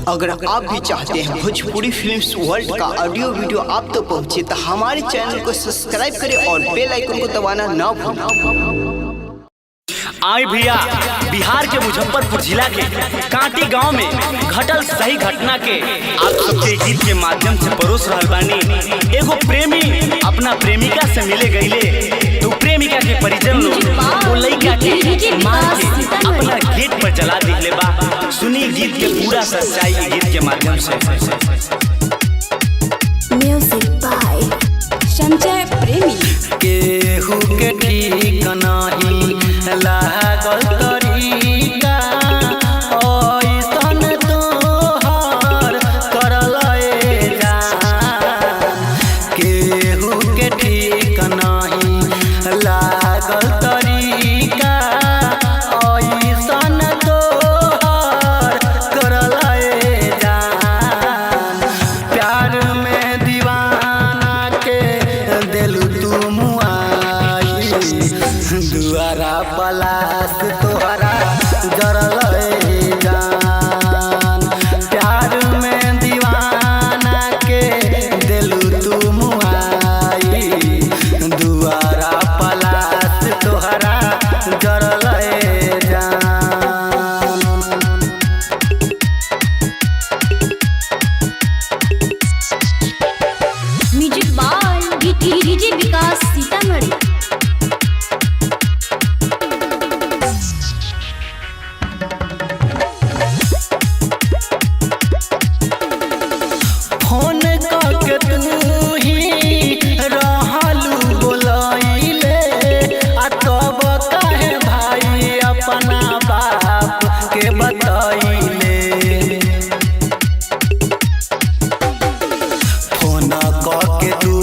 अगर आप भी चाहते हैं भोजपुरी फिल्म्स वर्ल्ड का ऑडियो वीडियो आप तो पहुंचे तो हमारे चैनल को सब्सक्राइब करें और बेल आइकन को दबाना ना भूलें। आई भैया, बिहार के मुजफ्फरपुर जिला के कांटी गांव में घटल सही घटना के आप सबके गीत के माध्यम से परोस रहल बानी। एगो प्रेमी अपना प्रेमिका से मिले गईले तो प्रेमिका के परिजन लोग वो लड़का के मार के अपना गेट पर जला दिले बा। सुनी गीत के पूरा सच्चाई गीत के माध्यम से। म्यूजिक बाय संजय प्रेमी। केहू के ठीक नाही लागल तरीका ऐसन तोहर करल जान। केहू के ठीक नाही लागल तरीका ऐसन तोहर करल जान। प्यार में दीवाना के दिलू तू मुआई, दुआरा पलास तोहरा जरल जान। प्यार में दीवाना के दिलू तू मुआई, दुआरा पलास तोहरा जरल जान। Music by DJ Vikas Sitamarhi. Phone करके तू ही रहलू बोलैले आ तब काहे भाई अपना बाप के बतैले। फोन करके तू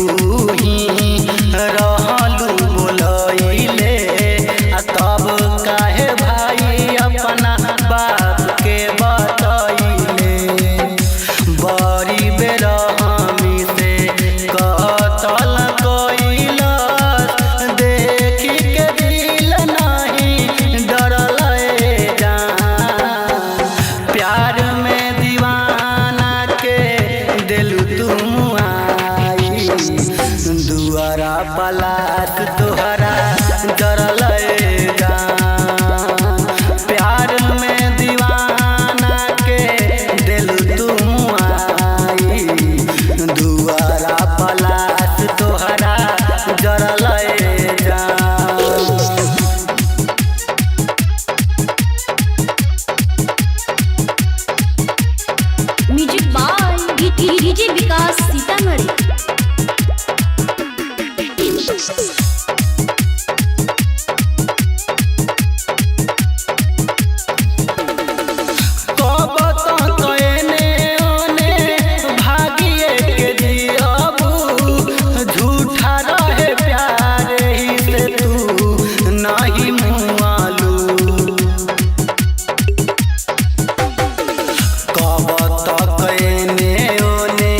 ही रहलू बोलैले आ तब काहे भाई अपना बाप के बतैले। बड़ी बेरहमी से कतल कइलस, देखी के दिल नहीं डरल जान। प्यार में दीवाना के दिलू तू मुआई, दुआरा पलास तोहरा जरल जान। प्यार में दीवाना के दिलू तू मुआई, दुआरा पलास तोहरा जरल जान। Music by DJ Vikas Sitamarhi. कब तक एने ओने भागिए के जियबू, झूठा रहे प्यार ही से तू नहीं मुआलू। कब तक एने ओने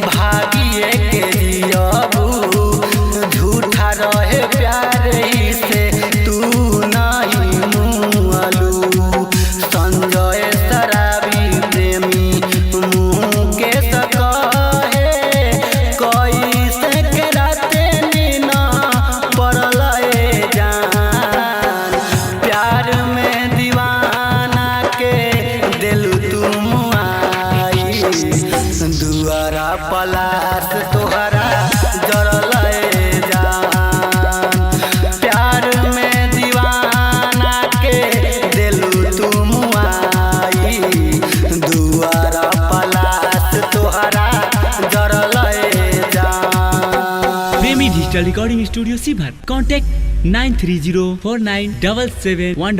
भागिए के जियबू, झूठा रहे प्यार ही से तू नहीं मुआलू। संजय शराबी प्रेमी मुँह के सकहे, कैसे के राते नीना पड़ल जान। प्यार में दीवाना के दिलू तू मुआई, दुआरा पलास तोहरा जरल जान। प्यार में दीवाना के दिलू तू मुआई, दुआरा पलास तोहरा जरल जान। प्रेमी डिजिटल रिकॉर्डिंग स्टूडियो सीभर। कॉन्टैक्ट 93049771